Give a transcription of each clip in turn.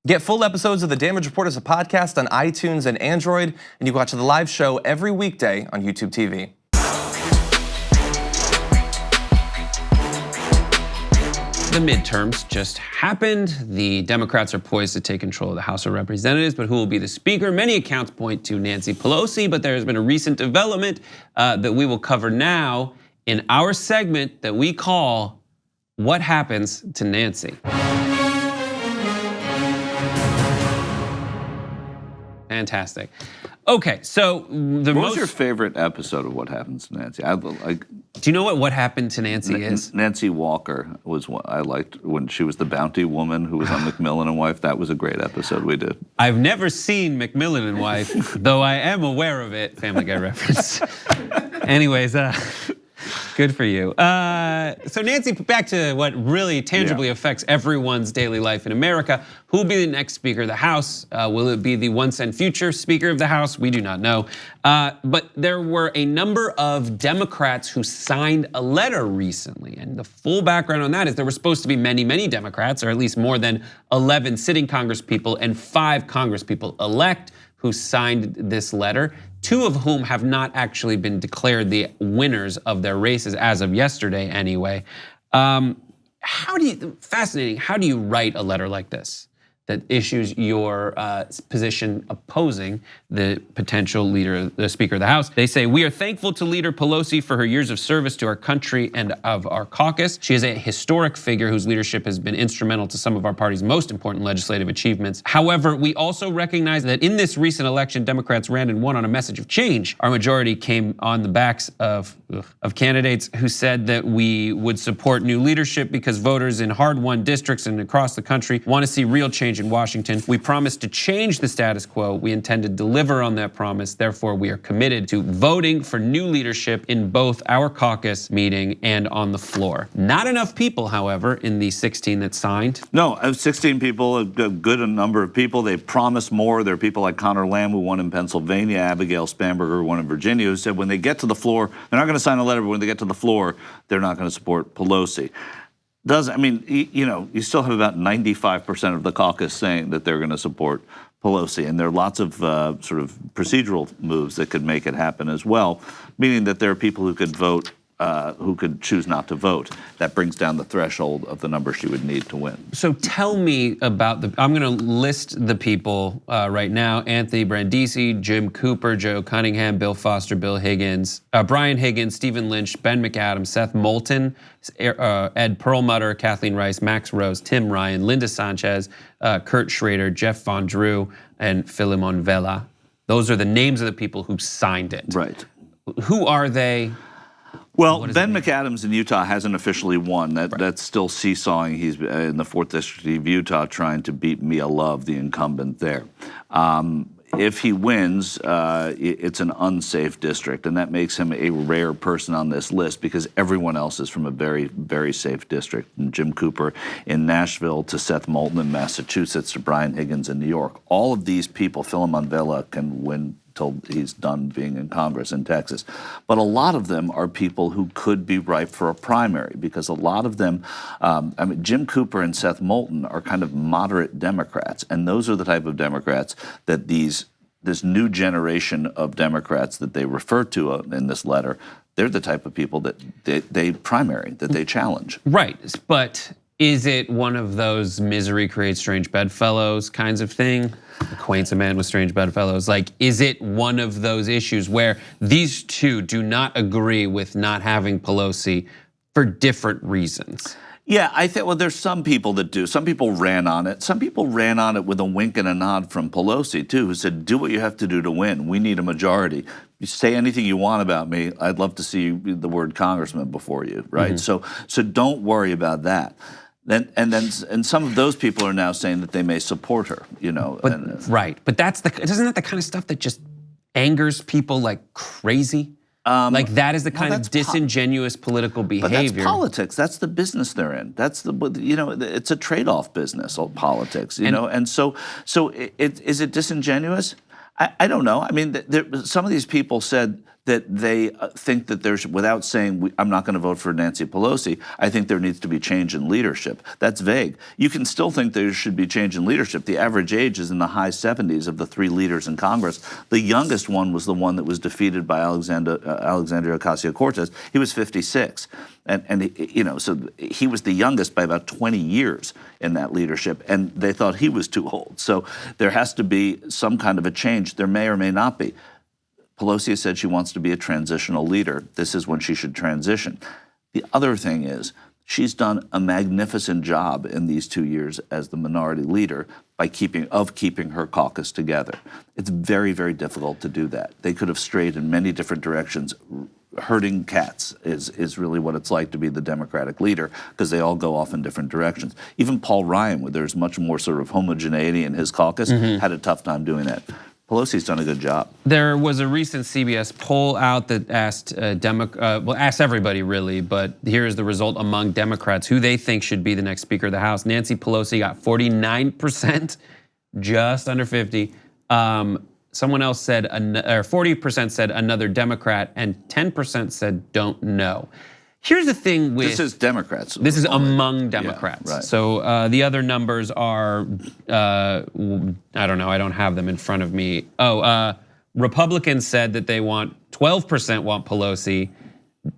Get full episodes of The Damage Report as a podcast on iTunes and Android, and you can watch the live show every weekday on YouTube TV. The midterms just happened. The Democrats are poised to take control of the House of Representatives, but who will be the speaker? Many accounts point to Nancy Pelosi, but there has been a recent development that we will cover now in our segment that we call What Happens to Nancy? Fantastic. Okay, so what was your favorite episode of What Happens to Nancy? Do you know what happened to Nancy is? Nancy Walker was what I liked when she was the bounty woman who was on McMillan and Wife. That was a great episode we did. I've never seen McMillan and Wife, though I am aware of it. Family Guy reference. Anyways, good for you. So Nancy, back to what really tangibly affects everyone's daily life in America. Who will be the next Speaker of the House? Will it be the once and future Speaker of the House? We do not know. But there were a number of Democrats who signed a letter recently. And the full background on that is there were supposed to be many, many Democrats, or at least more than 11 sitting congresspeople and 5 congresspeople elect who signed this letter, 2 of whom have not actually been declared the winners of their races as of yesterday anyway. Fascinating, how do you write a letter like this that issues your position opposing the potential leader, the Speaker of the House? They say, "We are thankful to Leader Pelosi for her years of service to our country and of our caucus. She is a historic figure whose leadership has been instrumental to some of our party's most important legislative achievements. However, we also recognize that in this recent election, Democrats ran and won on a message of change. Our majority came on the backs of candidates who said that we would support new leadership because voters in hard-won districts and across the country want to see real change in Washington. We promised to change the status quo. We intend to deliver on that promise. Therefore, we are committed to voting for new leadership in both our caucus meeting and on the floor." Not enough people, however, in the 16 that signed. No, 16 people, a good number of people. They promised more. There are people like Connor Lamb, who won in Pennsylvania, Abigail Spanberger, who won in Virginia, who said when they get to the floor, they're not going to sign a letter, but when they get to the floor, they're not going to support Pelosi. You still have about 95% of the caucus saying that they're going to support Pelosi, and there are lots of sort of procedural moves that could make it happen as well, meaning that there are people who could vote, who could choose not to vote. That brings down the threshold of the number she would need to win. So tell me about I'm gonna list the people right now: Anthony Brandisi, Jim Cooper, Joe Cunningham, Bill Foster, Bill Higgins, Brian Higgins, Stephen Lynch, Ben McAdams, Seth Moulton, Ed Perlmutter, Kathleen Rice, Max Rose, Tim Ryan, Linda Sanchez, Kurt Schrader, Jeff Von Drew, and Philemon Vela. Those are the names of the people who signed it. Right. Who are they? Well, Ben McAdams in Utah hasn't officially won. That's still seesawing. He's in the 4th District of Utah trying to beat Mia Love, the incumbent there. If he wins, it's an unsafe district, and that makes him a rare person on this list because everyone else is from a very, very safe district. From Jim Cooper in Nashville to Seth Moulton in Massachusetts to Brian Higgins in New York. All of these people, Philemon Vela can win till he's done being in Congress in Texas. But a lot of them are people who could be ripe for a primary because a lot of them, Jim Cooper and Seth Moulton are kind of moderate Democrats, and those are the type of Democrats that this new generation of Democrats that they refer to in this letter, they're the type of people that they primary, that they challenge. Right, but is it one of those misery creates strange bedfellows kinds of thing? Acquaints a man with strange bedfellows. Like, is it one of those issues where these two do not agree with not having Pelosi for different reasons? Yeah, I think, well, there's some people that do. Some people ran on it. Some people ran on it with a wink and a nod from Pelosi, too, who said, do what you have to do to win. We need a majority. You say anything you want about me, I'd love to see the word congressman before you, right? Mm-hmm. So don't worry about that. And some of those people are now saying that they may support her, But, right, but isn't that the kind of stuff that just angers people like crazy? Like that is the kind of disingenuous political behavior. But that's politics. That's the business they're in. That's it's a trade-off business, politics. And so is it disingenuous? I don't know. I mean, some of these people said that they think that there's, without saying I'm not going to vote for Nancy Pelosi, I think there needs to be change in leadership. That's vague. You can still think there should be change in leadership. The average age is in the high 70s of the 3 leaders in Congress. The youngest one was the one that was defeated by Alexandria Ocasio-Cortez. He was 56. And you know, so he was the youngest by about 20 years in that leadership, and they thought he was too old. So there has to be some kind of a change. There may or may not be. Pelosi has said she wants to be a transitional leader. This is when she should transition. The other thing is, she's done a magnificent job in these 2 years as the minority leader by keeping her caucus together. It's very, very difficult to do that. They could have strayed in many different directions. Herding cats is really what it's like to be the Democratic leader, because they all go off in different directions. Even Paul Ryan, where there's much more sort of homogeneity in his caucus, had a tough time doing that. Pelosi's done a good job. There was a recent CBS poll out that asked asked everybody really, but here's the result among Democrats who they think should be the next Speaker of the House. Nancy Pelosi got 49%, just under 50. Someone else said, or 40% said another Democrat, and 10% said don't know. Here's the thing with— This is Democrats. This is among Democrats. Yeah, right. So the other numbers are, I don't know, I don't have them in front of me. Republicans said that they want, 12% want Pelosi,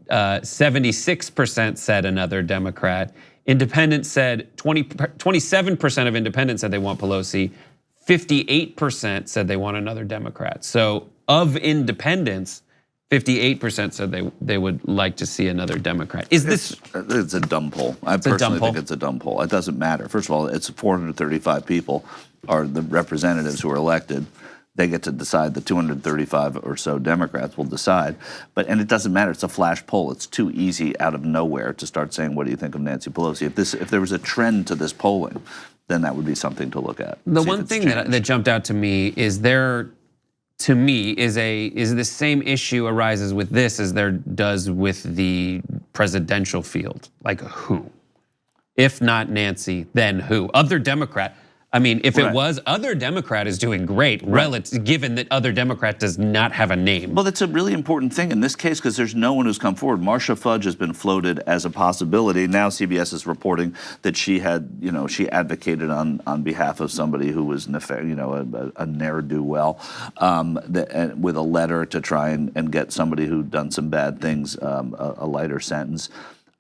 76% said another Democrat. Independents said, 27% of independents said they want Pelosi, 58% said they want another Democrat. So of independents, 58% said they would like to see another Democrat. Is this— It's a dumb poll. I personally think it's a dumb poll. It doesn't matter. First of all, it's 435 people are the representatives who are elected. They get to decide. The 235 or so Democrats will decide. And it doesn't matter. It's a flash poll. It's too easy out of nowhere to start saying, what do you think of Nancy Pelosi? If there was a trend to this polling, then that would be something to look at. The one thing that jumped out to me is is the same issue arises with this as there does with the presidential field. Like who? If not Nancy, then who? Other Democrat. I mean, if it was, other Democrat is doing great, given that other Democrat does not have a name. Well, that's a really important thing in this case, because there's no one who's come forward. Marcia Fudge has been floated as a possibility. Now CBS is reporting that she she advocated on behalf of somebody who was a ne'er-do-well, with a letter to try and get somebody who'd done some bad things a lighter sentence.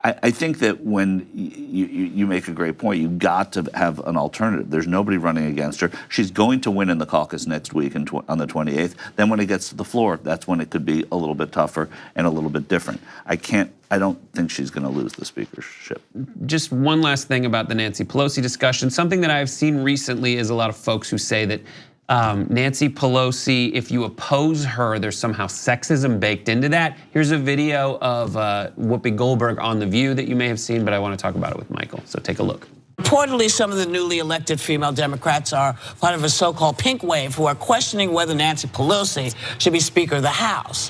I think that when you make a great point, you've got to have an alternative. There's nobody running against her. She's going to win in the caucus next week on the 28th. Then when it gets to the floor, that's when it could be a little bit tougher and a little bit different. I don't think she's going to lose the speakership. Just one last thing about the Nancy Pelosi discussion. Something that I've seen recently is a lot of folks who say that Nancy Pelosi, if you oppose her, there's somehow sexism baked into that. Here's a video of Whoopi Goldberg on The View that you may have seen, but I want to talk about it with Michael, so take a look. Reportedly, some of the newly elected female Democrats are part of a so-called pink wave who are questioning whether Nancy Pelosi should be Speaker of the House.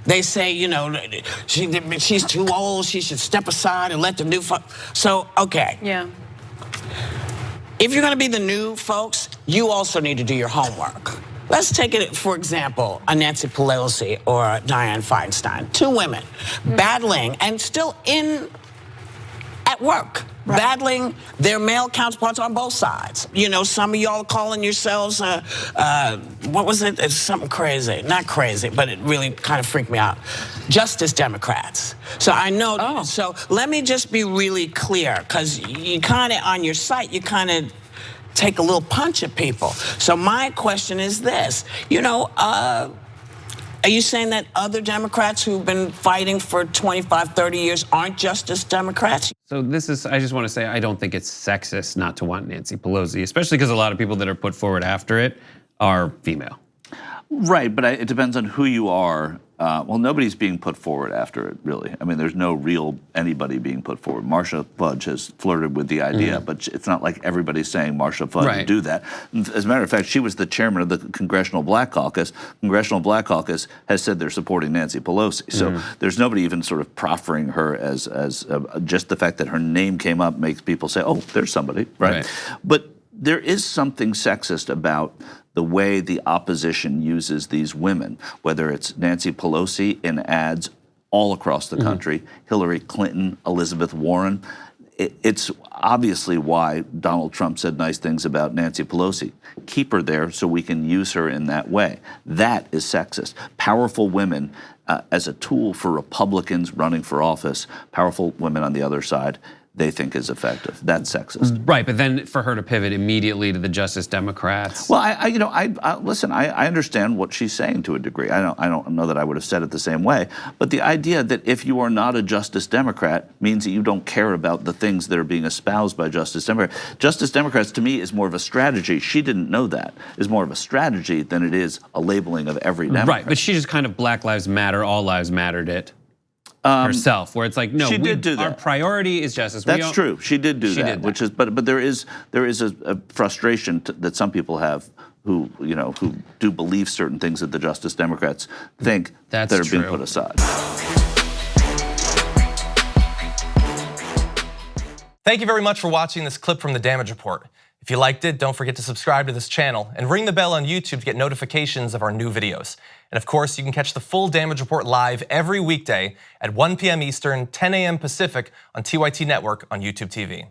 They say, she's too old, she should step aside and let the new folks. So, okay. Yeah. If you're going to be the new folks, you also need to do your homework. Let's take it, for example, a Nancy Pelosi or a Dianne Feinstein. 2 women battling and still at work. Right. Battling their male counterparts on both sides. Some of y'all calling yourselves, what was it? It's something crazy. Not crazy, but it really kind of freaked me out. Justice Democrats. So I know, So let me just be really clear, because you kind of, on your site, you kind of take a little punch at people. So my question is this, are you saying that other Democrats who've been fighting for 25, 30 years aren't Justice Democrats? So I just want to say, I don't think it's sexist not to want Nancy Pelosi, especially because a lot of people that are put forward after it are female. Right, but it depends on who you are. Well, nobody's being put forward after it, really. I mean, there's no real anybody being put forward. Marcia Fudge has flirted with the idea, but it's not like everybody's saying Marcia Fudge would do that. As a matter of fact, she was the chairman of the Congressional Black Caucus. Congressional Black Caucus has said they're supporting Nancy Pelosi. So there's nobody even sort of proffering her as just the fact that her name came up makes people say, oh, there's somebody, right? But there is something sexist about the way the opposition uses these women, whether it's Nancy Pelosi in ads all across the country, Hillary Clinton, Elizabeth Warren. It's obviously why Donald Trump said nice things about Nancy Pelosi. Keep her there so we can use her in that way. That is sexist. Powerful women as a tool for Republicans running for office, powerful women on the other side, they think is effective. That's sexist. Right, but then for her to pivot immediately to the Justice Democrats. Well, listen. I understand what she's saying to a degree. I don't know that I would have said it the same way. But the idea that if you are not a Justice Democrat means that you don't care about the things that are being espoused by Justice Democrats. Justice Democrats, to me, is more of a strategy. She didn't know that. Is more of a strategy than it is a labeling of every Democrat. Right, but she just kind of Black Lives Matter, All Lives Mattered it. Herself, where it's like, no, she did do that. Our priority is justice. That's true. She did do that, which is, but there is a frustration that some people have who do believe certain things that the Justice Democrats think that are being put aside. Thank you very much for watching this clip from the Damage Report. If you liked it, don't forget to subscribe to this channel and ring the bell on YouTube to get notifications of our new videos. And of course, you can catch the full Damage Report live every weekday at 1 p.m. Eastern, 10 a.m. Pacific on TYT Network on YouTube TV.